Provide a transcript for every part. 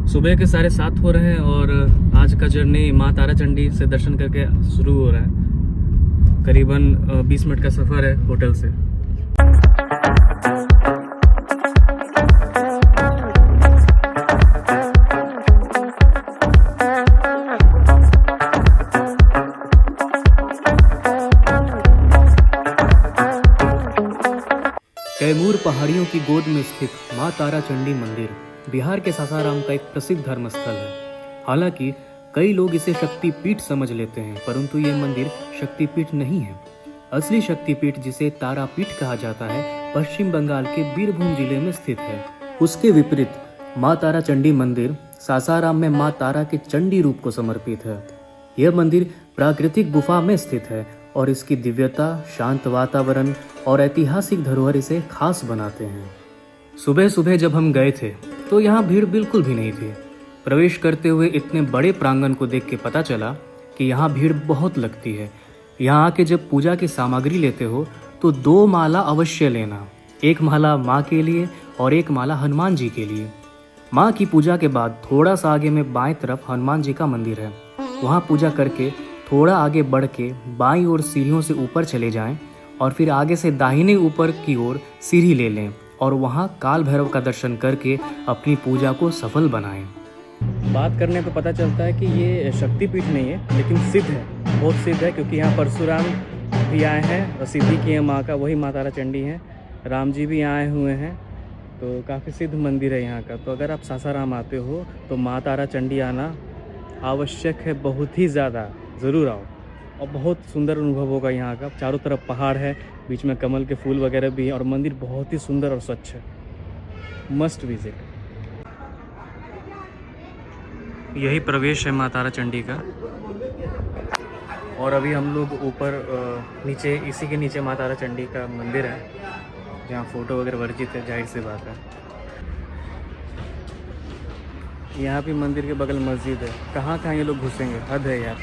सुबह के 7:30 हो रहे हैं और आज का जर्नी माँ तारा चंडी से दर्शन करके शुरू हो रहा है। करीबन 20 मिनट का सफ़र है होटल से। कैमूर पहाड़ियों की गोद में स्थित माँ तारा चंडी मंदिर बिहार के सासाराम का एक प्रसिद्ध धर्म स्थल है। हालांकि कई लोग इसे शक्तिपीठ समझ लेते हैं, परंतु ये मंदिर शक्तिपीठ नहीं है। असली शक्तिपीठ, जिसे तारापीठ कहा जाता है, पश्चिम बंगाल के बीरभूम जिले में स्थित है। उसके विपरीत माँ तारा चंडी मंदिर सासाराम में माँ तारा के चंडी रूप को समर्पित है। यह मंदिर प्राकृतिक गुफा में स्थित है और इसकी दिव्यता, शांत वातावरण और ऐतिहासिक धरोहर इसे खास बनाते हैं। सुबह सुबह जब हम गए थे तो यहाँ भीड़ बिल्कुल भी नहीं थी। प्रवेश करते हुए इतने बड़े प्रांगण को देख के पता चला कि यहाँ भीड़ बहुत लगती है। यहाँ आके जब पूजा की सामग्री लेते हो तो 2 माला अवश्य लेना, एक माला माँ के लिए और एक माला हनुमान जी के लिए। माँ की पूजा के बाद थोड़ा सा आगे में बाएं तरफ हनुमान जी का मंदिर है। वहाँ पूजा करके थोड़ा आगे बढ़ के बाईं ओर सीढ़ियों से ऊपर चले जाएं और फिर आगे से दाहिने ऊपर की ओर सीढ़ी ले लें और वहाँ काल भैरव का दर्शन करके अपनी पूजा को सफल बनाएं। बात करने पे पता चलता है कि ये शक्तिपीठ नहीं है, लेकिन सिद्ध है, बहुत सिद्ध है, क्योंकि यहाँ परशुराम भी आए हैं और सिद्धि किए माँ का, वही माँ तारा चंडी हैं। राम जी भी आए हुए हैं, तो काफ़ी सिद्ध मंदिर है यहाँ का। तो अगर आप सासाराम आते हो तो माँ तारा चंडी आना आवश्यक है, बहुत ही ज़्यादा, ज़रूर आओ। और बहुत सुंदर अनुभव होगा यहाँ का। चारों तरफ पहाड़ है, बीच में कमल के फूल वगैरह भी हैं और मंदिर बहुत ही सुंदर और स्वच्छ है। Must visit. यही प्रवेश है माँ तारा चंडी का। और अभी हम लोग ऊपर नीचे, इसी के नीचे माँ तारा चंडी का मंदिर है, जहाँ फ़ोटो वगैरह वर्जित है, जाहिर सी बात है। यहाँ भी मंदिर के बगल मस्जिद है। कहाँ ये लोग घुसेंगे, हद है यार।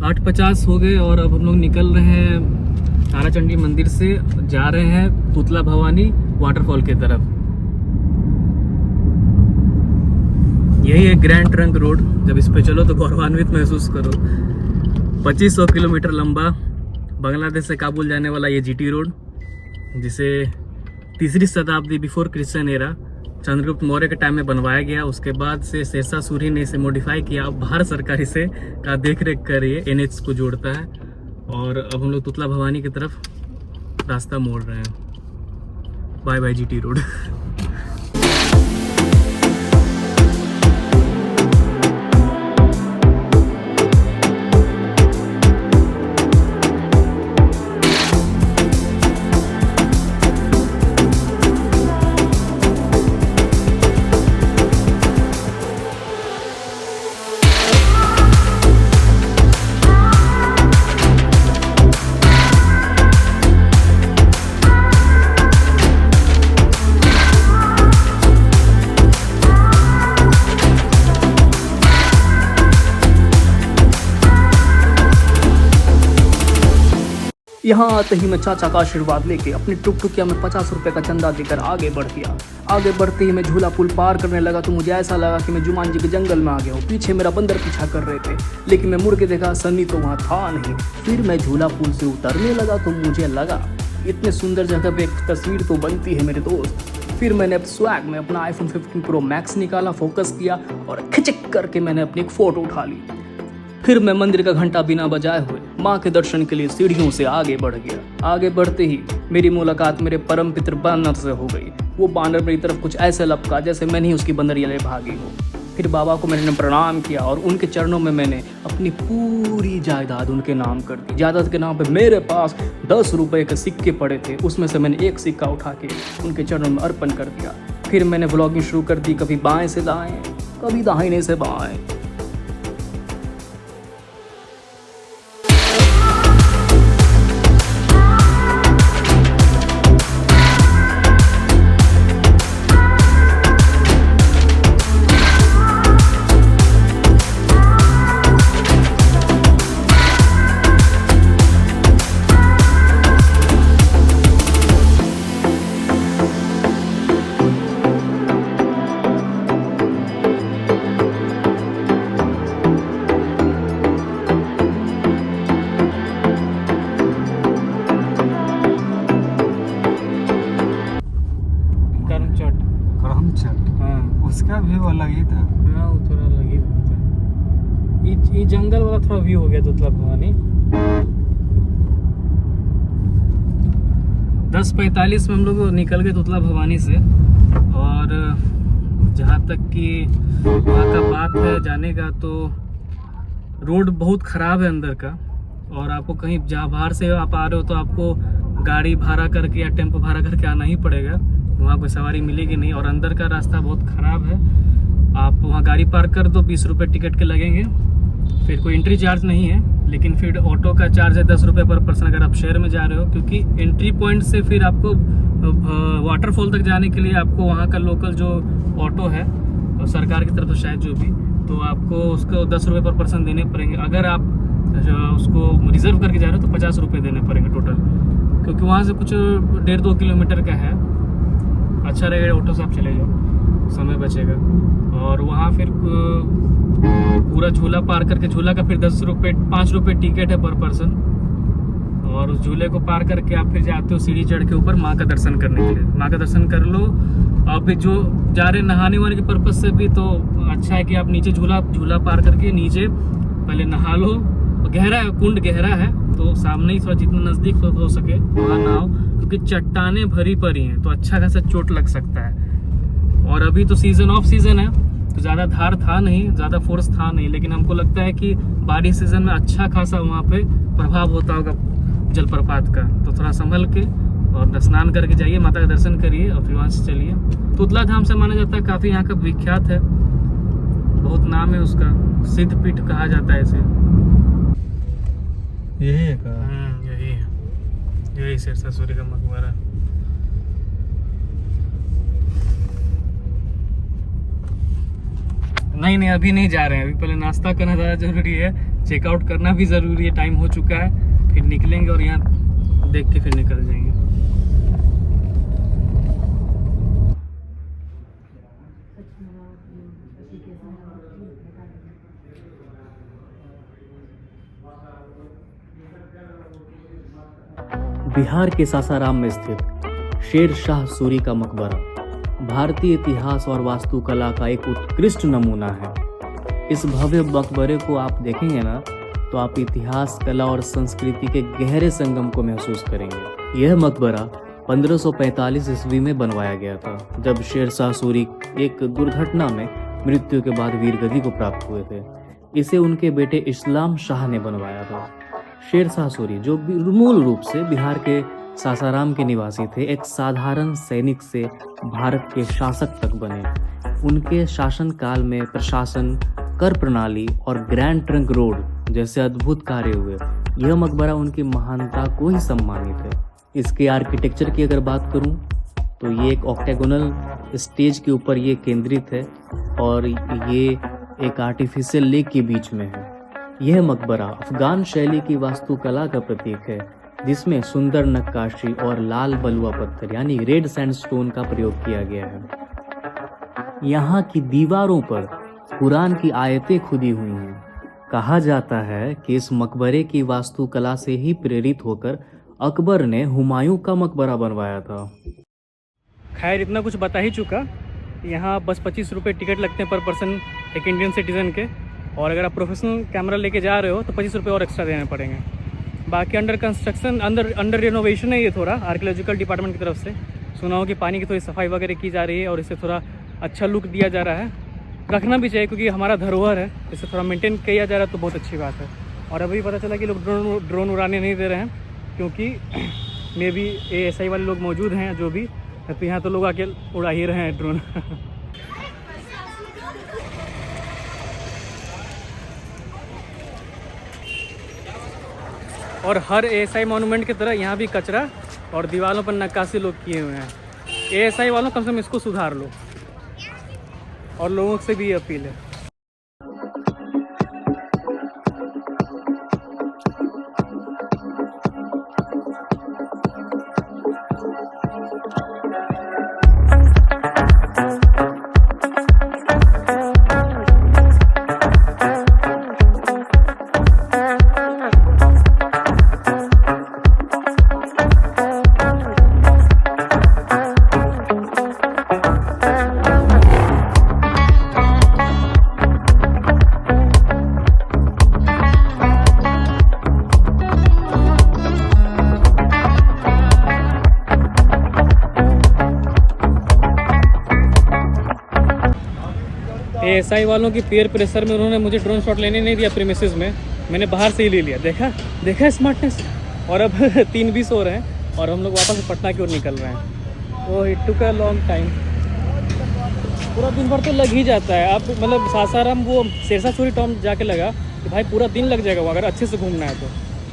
8:50 हो गए और अब हम लोग निकल रहे हैं तारा चंडी मंदिर से, जा रहे हैं तुतला भवानी वाटरफॉल की तरफ। यही है ग्रैंड ट्रंक रोड। जब इस पे चलो तो गौरवान्वित महसूस करो। 2500 किलोमीटर लंबा बांग्लादेश से काबुल जाने वाला ये जीटी रोड, जिसे 3री शताब्दी before Christian era Chandragupta Maurya के टाइम में बनवाया गया। उसके बाद से शेरशाह सूरी ने इसे मॉडिफाई किया। अब भारत सरकार इसे का देख रेख कर रही है, NH को जोड़ता है। और अब हम लोग तुतला भवानी की तरफ रास्ता मोड़ रहे हैं। Bye bye GT road. यहाँ आते ही मैं चाचा का आशीर्वाद लेके अपनी टुकटुकिया में 50 रुपए का चंदा देकर आगे बढ़ गया। आगे बढ़ते ही मैं झूला पुल पार करने लगा तो मुझे ऐसा लगा कि मैं जुमान जी के जंगल में आ गया हूँ। पीछे मेरा बंदर पीछा कर रहे थे, लेकिन मैं मुड़ के देखा, सन्नी तो वहाँ था नहीं। फिर मैं झूला पुल से उतरने लगा तो मुझे लगा इतने सुंदर जगह पे एक तस्वीर तो बनती है मेरे दोस्त। फिर मैंने स्वैग में अपना iPhone 15 Pro Max निकाला, फोकस किया और खिचक करके मैंने अपनी एक फ़ोटो उठा ली। फिर मैं मंदिर का घंटा बिना बजाए हुए माँ के दर्शन के लिए सीढ़ियों से आगे बढ़ गया। आगे बढ़ते ही मेरी मुलाकात मेरे परम पितर बानर से हो गई। वो बानर मेरी तरफ कुछ ऐसे लपका जैसे मैंने ही उसकी बंदरिया ले भागी हो। फिर बाबा को मैंने प्रणाम किया और उनके चरणों में मैंने अपनी पूरी जायदाद उनके नाम कर दी। जायदाद के नाम पे मेरे पास 10 रुपए के सिक्के पड़े थे, उसमें से मैंने एक सिक्का उठा के उनके चरणों में अर्पण कर दिया। फिर मैंने व्लॉगिंग शुरू कर दी, कभी बाएं से दाएं, कभी दाहिने से बाएं। उसका व्यू अलग ही था। हाँ वो थोड़ा अलग ही था। ये जंगल वाला थोड़ा व्यू हो गया तुतला भवानी। 10:45 में हम लोग निकल गए तुतला भवानी से। और जहाँ तक कि वहाँ का बात है जाने का, तो रोड बहुत ख़राब है अंदर का। और आपको कहीं जहाँ बाहर से आप आ रहे हो तो आपको गाड़ी भाड़ा करके या टेम्पो भाड़ा करके आना ही पड़ेगा, वहाँ कोई सवारी मिलेगी नहीं। और अंदर का रास्ता बहुत ख़राब है। आप वहाँ गाड़ी पार्क कर दो, 20 रुपये टिकट के लगेंगे। फिर कोई एंट्री चार्ज नहीं है, लेकिन फिर ऑटो का चार्ज है 10 रुपये पर पर्सन अगर आप शहर में जा रहे हो। क्योंकि एंट्री पॉइंट से फिर आपको वाटरफॉल तक जाने के लिए आपको वहाँ का लोकल जो ऑटो है और सरकार की तरफ से शायद जो भी, तो आपको उसको 10 रुपये पर पर्सन देने पड़ेंगे। अगर आप उसको रिजर्व करके जा रहे हो तो 50 रुपये देने पड़ेंगे टोटल। क्योंकि वहाँ से कुछ 1.5-2 किलोमीटर का है। अच्छा रहेगा ऑटो से आप चले जाओ, समय बचेगा। और वहाँ फिर पूरा झूला पार करके, झूला का फिर 5 रुपये टिकट है पर पर्सन। और उस झूले को पार करके आप फिर जाते हो सीढ़ी चढ़ के ऊपर माँ का दर्शन करने के लिए। माँ का दर्शन कर लो। और फिर जो जा रहे नहाने वाने के पर्पज़ से भी तो अच्छा है कि आप नीचे झूला पार करके नीचे पहले नहा लो। गहरा है, कुंड गहरा है, तो सामने ही थोड़ा जितना नज़दीक हो सके वहाँ नहाओ। क्योंकि चट्टानें भरी पड़ी हैं तो अच्छा खासा चोट लग सकता है। और अभी तो ऑफ सीज़न है, तो ज़्यादा धार था नहीं, ज़्यादा फोर्स था नहीं। लेकिन हमको लगता है कि बारिश सीज़न में अच्छा खासा वहाँ पे प्रभाव होता होगा जलप्रपात का। तो थोड़ा संभल के और स्नान करके जाइए, माता का दर्शन करिए और फिर वहाँ से चलिए। तुतला धाम से माना जाता है काफ़ी यहाँ का विख्यात है, बहुत नाम है उसका, सिद्धपीठ कहा जाता है इसे। यही है का? यही शेरशाह सूरी का मकबरा। नहीं अभी नहीं जा रहे हैं। अभी पहले नाश्ता करना ज़्यादा ज़रूरी है, चेकआउट करना भी ज़रूरी है। टाइम हो चुका है, फिर निकलेंगे और यहाँ देख के फिर निकल जाएंगे। बिहार के सासाराम में स्थित शेरशाह सूरी का मकबरा भारतीय इतिहास और वास्तुकला का एक उत्कृष्ट नमूना है। इस भव्य मकबरे को आप देखेंगे ना, तो आप इतिहास, कला और संस्कृति के गहरे संगम को महसूस करेंगे। यह मकबरा 1545 ईस्वी में बनवाया गया था, जब शेरशाह सूरी एक दुर्घटना में मृत्यु के बाद वीरगति को प्राप्त हुए थे। इसे उनके बेटे इस्लाम शाह ने बनवाया था। शेरशाह सूरी, जो मूल रूप से बिहार के सासाराम के निवासी थे, एक साधारण सैनिक से भारत के शासक तक बने। उनके शासनकाल में प्रशासन, कर प्रणाली और ग्रैंड ट्रंक रोड जैसे अद्भुत कार्य हुए। यह मकबरा उनकी महानता को ही सम्मानित है। इसके आर्किटेक्चर की अगर बात करूं तो ये एक ऑक्टेगोनल स्टेज के ऊपर ये केंद्रित है और ये एक आर्टिफिशियल लेक के बीच में है। यह मकबरा अफगान शैली की वास्तुकला का प्रतीक है, जिसमें सुंदर नक्काशी और लाल बलुआ पत्थर यानी रेड सैंडस्टोन का प्रयोग किया गया है। यहाँ की दीवारों पर कुरान की आयतें खुदी हुई हैं। कहा जाता है कि इस मकबरे की वास्तुकला से ही प्रेरित होकर अकबर ने हुमायूं का मकबरा बनवाया था। खैर इतना कुछ बता ही चुका। यहाँ बस 25 रुपये टिकट लगते हैं पर पर्सन एक इंडियन सिटीज़न के। और अगर आप प्रोफेशनल कैमरा लेके जा रहे हो तो 25 रुपये और एक्स्ट्रा देने पड़ेंगे। बाकी अंडर कंस्ट्रक्शन, अंडर रिनोवेशन है ये थोड़ा आर्कियोलॉजिकल डिपार्टमेंट की तरफ से। सुना हो कि पानी की थोड़ी सफाई वगैरह की जा रही है और इसे थोड़ा अच्छा लुक दिया जा रहा है। रखना भी चाहिए क्योंकि हमारा धरोहर है, इसे थोड़ा मेंटेन किया जा रहा है तो बहुत अच्छी बात है। और अभी पता चला कि लोग ड्रोन उड़ाने नहीं दे रहे हैं क्योंकि मे बी ASI वाले लोग मौजूद हैं जो भी, तो यहाँ तो लोग आके उड़ा ही रहे हैं ड्रोन। और हर एएसआई मॉन्यूमेंट की तरह यहाँ भी कचरा और दीवारों पर नक्काशी लोग किए हुए हैं। एएसआई वालों कम से कम इसको सुधार लो, और लोगों से भी ये अपील है। एएसआई वालों की पीयर प्रेशर में उन्होंने मुझे ड्रोन शॉट लेने नहीं दिया प्रीमिसेस में, मैंने बाहर से ही ले लिया। देखा स्मार्टनेस। और अब 3:20 हो रहे हैं और हम लोग वापस पटना की ओर निकल रहे हैं। वो it took a long time, पूरा दिन भर तो लग ही जाता है। अब मतलब सासाराम वो शेरशाह टॉम जाके लगा कि भाई पूरा दिन लग जाएगा अगर अच्छे से घूमना है तो।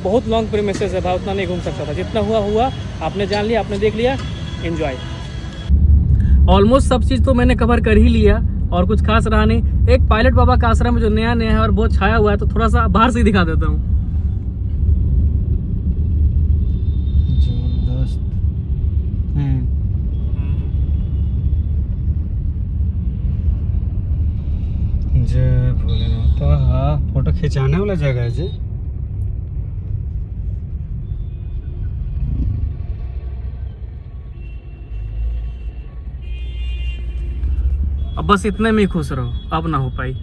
बहुत लॉन्ग प्रीमिसेस है भाई, उतना नहीं घूम सकता था। जितना हुआ आपने जान लिया, आपने देख लिया, एंजॉय। ऑलमोस्ट सब चीज़ तो मैंने कवर कर ही लिया और कुछ खास रहा नहीं। एक पायलट बाबा का आश्रम है जो नया है और बहुत छाया हुआ है, तो थोड़ा सा बाहर से ही दिखा देता हूँ। जबरदस्त है। जय भोलेनाथ। तो हाँ, फोटो खिंचाने वाला जगह है जी। अब बस इतने में ही खुश रहो, अब ना हो पाई।